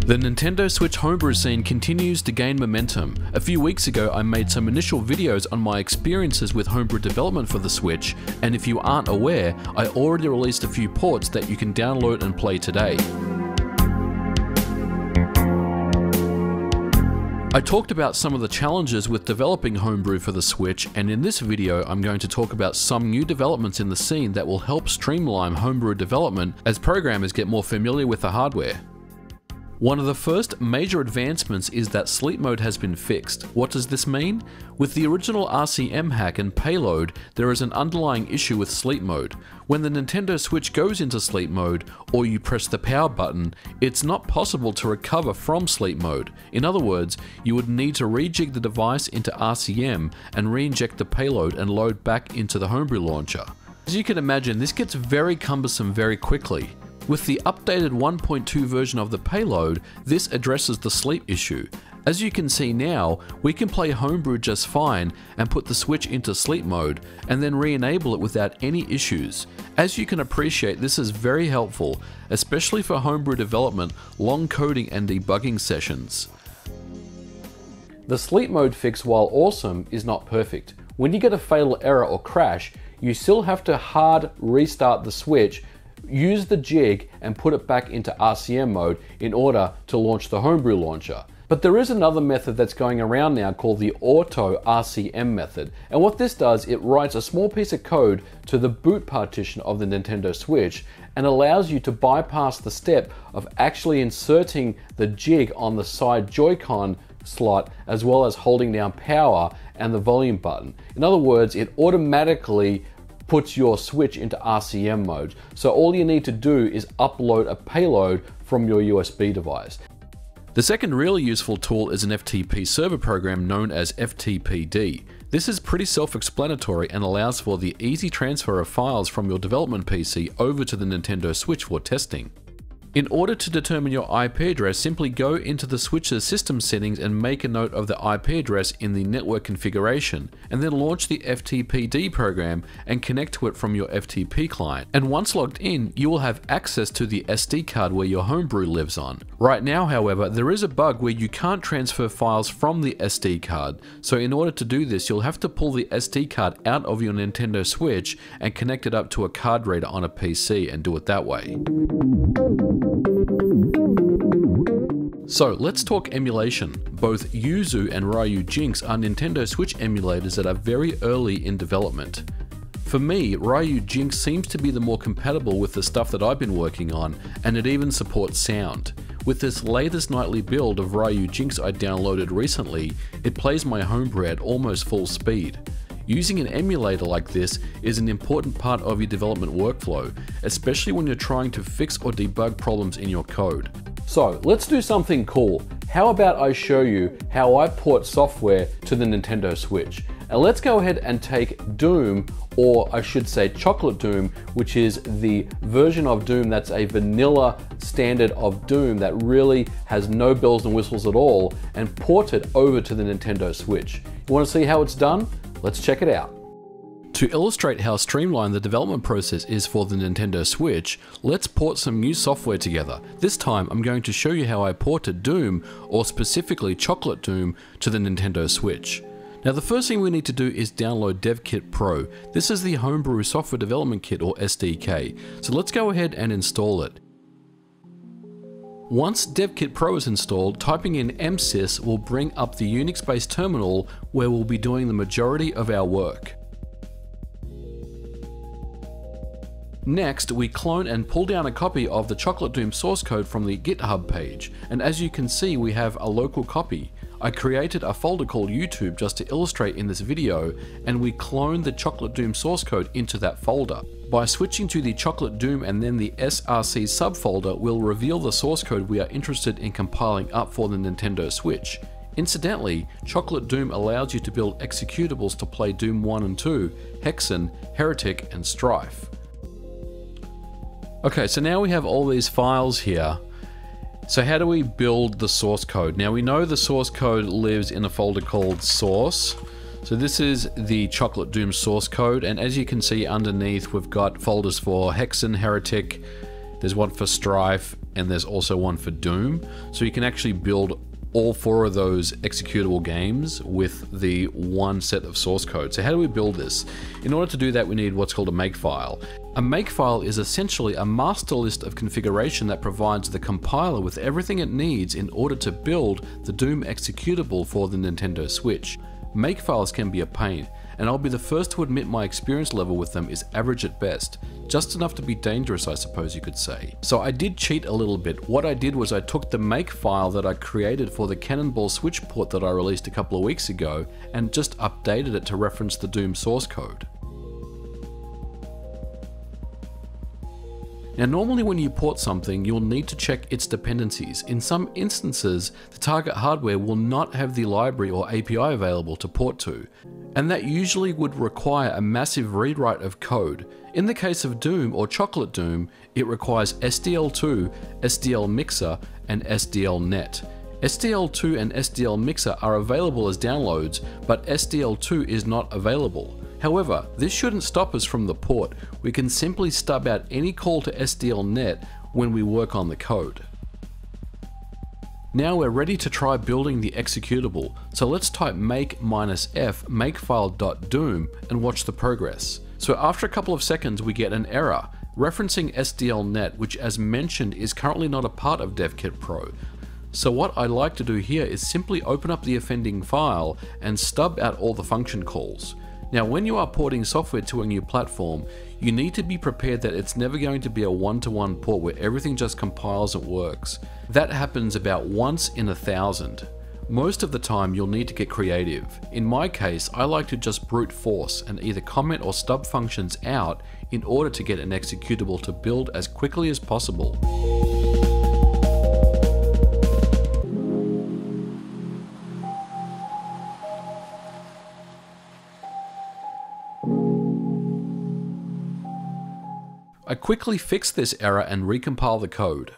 The Nintendo Switch homebrew scene continues to gain momentum. A few weeks ago I made some initial videos on my experiences with homebrew development for the Switch, and if you aren't aware, I already released a few ports that you can download and play today. I talked about some of the challenges with developing homebrew for the Switch, and in this video I'm going to talk about some new developments in the scene that will help streamline homebrew development as programmers get more familiar with the hardware. One of the first major advancements is that sleep mode has been fixed. What does this mean? With the original RCM hack and payload, there is an underlying issue with sleep mode. When the Nintendo Switch goes into sleep mode, or you press the power button, it's not possible to recover from sleep mode. In other words, you would need to rejig the device into RCM and re-inject the payload and load back into the homebrew launcher. As you can imagine, this gets very cumbersome very quickly. With the updated 1.2 version of the payload, this addresses the sleep issue. As you can see now, we can play homebrew just fine and put the Switch into sleep mode and then re-enable it without any issues. As you can appreciate, this is very helpful, especially for homebrew development, long coding and debugging sessions. The sleep mode fix, while awesome, is not perfect. When you get a fatal error or crash, you still have to hard restart the Switch, use the jig and put it back into RCM mode in order to launch the homebrew launcher. But there is another method that's going around now called the auto RCM method, and what this does, it writes a small piece of code to the boot partition of the Nintendo Switch and allows you to bypass the step of actually inserting the jig on the side Joy-Con slot as well as holding down power and the volume button. In other words, it automatically puts your Switch into RCM mode. So all you need to do is upload a payload from your USB device. The second really useful tool is an FTP server program known as FTPD. This is pretty self-explanatory and allows for the easy transfer of files from your development PC over to the Nintendo Switch for testing. In order to determine your IP address, simply go into the Switch's system settings and make a note of the IP address in the network configuration, and then launch the FTPD program and connect to it from your FTP client. And once logged in, you will have access to the SD card where your homebrew lives on. Right now, however, there is a bug where you can't transfer files from the SD card, so in order to do this, you'll have to pull the SD card out of your Nintendo Switch and connect it up to a card reader on a PC and do it that way. So let's talk emulation. Both Yuzu and Ryu Jinx are Nintendo Switch emulators that are very early in development. For me, Ryu Jinx seems to be the more compatible with the stuff that I've been working on, and it even supports sound. With this latest nightly build of Ryu Jinx I downloaded recently, it plays my homebrew at almost full speed. Using an emulator like this is an important part of your development workflow, especially when you're trying to fix or debug problems in your code. So let's do something cool. How about I show you how I port software to the Nintendo Switch? And let's go ahead and take Doom, or I should say Chocolate Doom, which is the version of Doom that's a vanilla standard of Doom that really has no bells and whistles at all, and port it over to the Nintendo Switch. You want to see how it's done? Let's check it out. To illustrate how streamlined the development process is for the Nintendo Switch, let's port some new software together. This time I'm going to show you how I ported Doom, or specifically Chocolate Doom, to the Nintendo Switch. Now the first thing we need to do is download DevKit Pro. This is the Homebrew Software Development Kit, or SDK. So let's go ahead and install it. Once DevKit Pro is installed, typing in msys will bring up the Unix-based terminal where we'll be doing the majority of our work. Next, we clone and pull down a copy of the Chocolate Doom source code from the GitHub page, and as you can see, we have a local copy. I created a folder called YouTube just to illustrate in this video, and we cloned the Chocolate Doom source code into that folder. By switching to the Chocolate Doom and then the src subfolder, we'll reveal the source code we are interested in compiling up for the Nintendo Switch. Incidentally, Chocolate Doom allows you to build executables to play Doom 1 and 2, Hexen, Heretic, and Strife. Okay, so now we have all these files here. So how do we build the source code? Now we know the source code lives in a folder called source. So this is the Chocolate Doom source code, and as you can see underneath we've got folders for Hexen, Heretic, there's one for Strife, and there's also one for Doom. So you can actually build all 4 of those executable games with the one set of source code. So how do we build this? In order to do that, we need what's called a makefile. A makefile is essentially a master list of configuration that provides the compiler with everything it needs in order to build the Doom executable for the Nintendo Switch. Makefiles can be a pain, and I'll be the first to admit my experience level with them is average at best. Just enough to be dangerous, I suppose you could say. So I did cheat a little bit. What I did was I took the makefile that I created for the Cannonball Switch port that I released a couple of weeks ago and just updated it to reference the Doom source code. Now normally when you port something, you'll need to check its dependencies. In some instances, the target hardware will not have the library or API available to port to, and that usually would require a massive rewrite of code. In the case of Doom or Chocolate Doom, it requires SDL2, SDL Mixer, and SDLnet. SDL2 and SDL Mixer are available as downloads, but SDL2 is not available. However, this shouldn't stop us from the port. We can simply stub out any call to SDLnet when we work on the code. Now we're ready to try building the executable, so let's type make-f makefile.doom and watch the progress. So after a couple of seconds we get an error referencing SDLnet, which as mentioned is currently not a part of DevKit Pro. So what I like to do here is simply open up the offending file and stub out all the function calls. Now when you are porting software to a new platform, you need to be prepared that it's never going to be a one-to-one port where everything just compiles and works. That happens about once in 1,000. Most of the time you'll need to get creative. In my case, I like to just brute force and either comment or stub functions out in order to get an executable to build as quickly as possible. I quickly fix this error and recompile the code.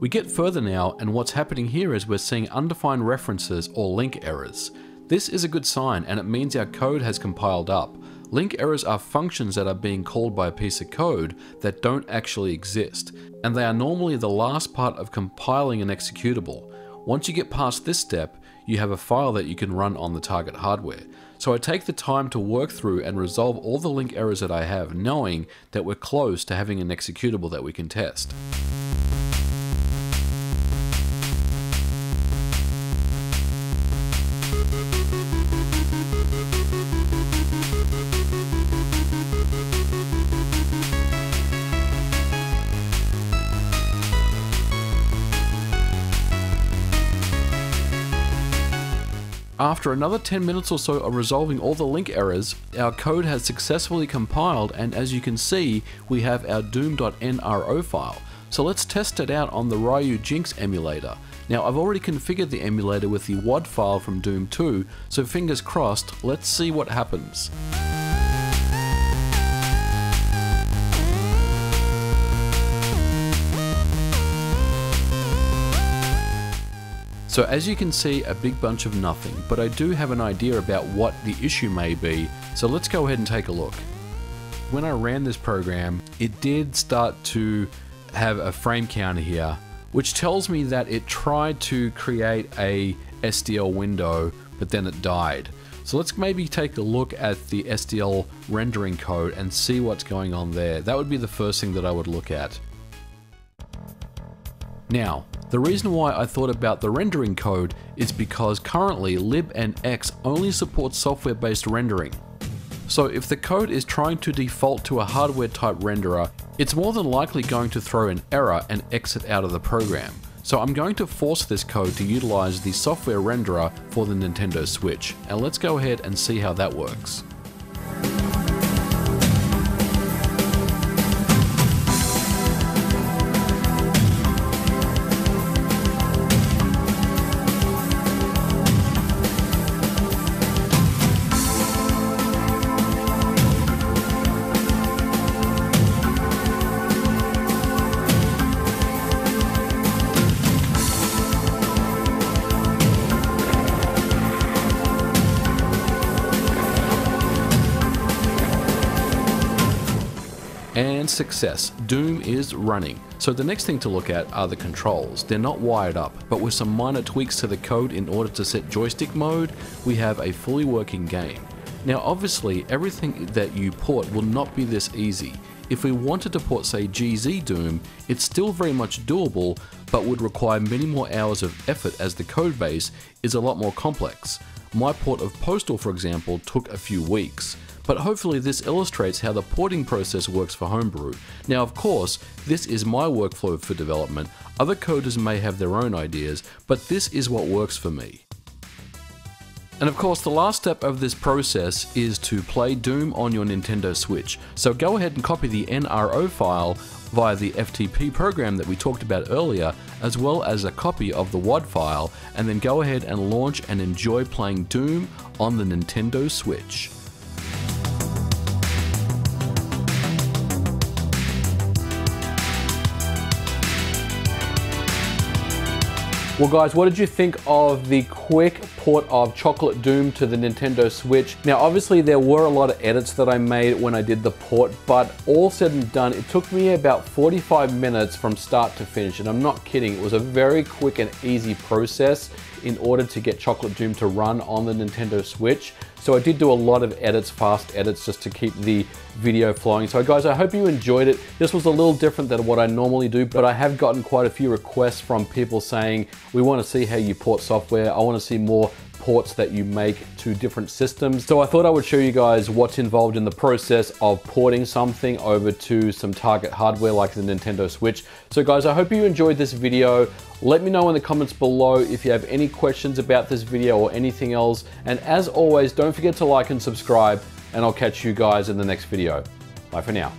We get further now, and what's happening here is we're seeing undefined references or link errors. This is a good sign, and it means our code has compiled up. Link errors are functions that are being called by a piece of code that don't actually exist, and they are normally the last part of compiling an executable. Once you get past this step, you have a file that you can run on the target hardware. So I take the time to work through and resolve all the link errors that I have, knowing that we're close to having an executable that we can test. After another 10 minutes or so of resolving all the link errors, our code has successfully compiled, and as you can see, we have our doom.nro file. So let's test it out on the Ryu Jinx emulator. Now I've already configured the emulator with the WAD file from Doom 2, so fingers crossed, let's see what happens. So as you can see, a big bunch of nothing, but I do have an idea about what the issue may be, so let's go ahead and take a look. When I ran this program, it did start to have a frame counter here, which tells me that it tried to create a SDL window, but then it died. So let's maybe take a look at the SDL rendering code and see what's going on there. That would be the first thing that I would look at. Now, the reason why I thought about the rendering code is because currently libnx only supports software-based rendering. So if the code is trying to default to a hardware type renderer, it's more than likely going to throw an error and exit out of the program. So I'm going to force this code to utilize the software renderer for the Nintendo Switch, and let's go ahead and see how that works. And success, Doom is running. So the next thing to look at are the controls. They're not wired up, but with some minor tweaks to the code in order to set joystick mode, we have a fully working game. Now obviously, everything that you port will not be this easy. If we wanted to port say GZ Doom, it's still very much doable, but would require many more hours of effort as the code base is a lot more complex. My port of Postal, for example, took a few weeks. But hopefully this illustrates how the porting process works for Homebrew. Now of course, this is my workflow for development. Other coders may have their own ideas, but this is what works for me. And of course, the last step of this process is to play Doom on your Nintendo Switch. So go ahead and copy the NRO file via the FTP program that we talked about earlier, as well as a copy of the WAD file, and then go ahead and launch and enjoy playing Doom on the Nintendo Switch. Well guys, what did you think of the quick port of Chocolate Doom to the Nintendo Switch? Now obviously there were a lot of edits that I made when I did the port, but all said and done, it took me about 45 minutes from start to finish, and I'm not kidding, it was a very quick and easy process in order to get Chocolate Doom to run on the Nintendo Switch. So I did do a lot of edits, fast edits, just to keep the video flowing. So guys, I hope you enjoyed it. This was a little different than what I normally do, but I have gotten quite a few requests from people saying, we want to see how you port software. I want to see more ports that you make to different systems. So I thought I would show you guys what's involved in the process of porting something over to some target hardware like the Nintendo Switch. So guys, I hope you enjoyed this video. Let me know in the comments below if you have any questions about this video or anything else. And as always, don't forget to like and subscribe, and I'll catch you guys in the next video. Bye for now.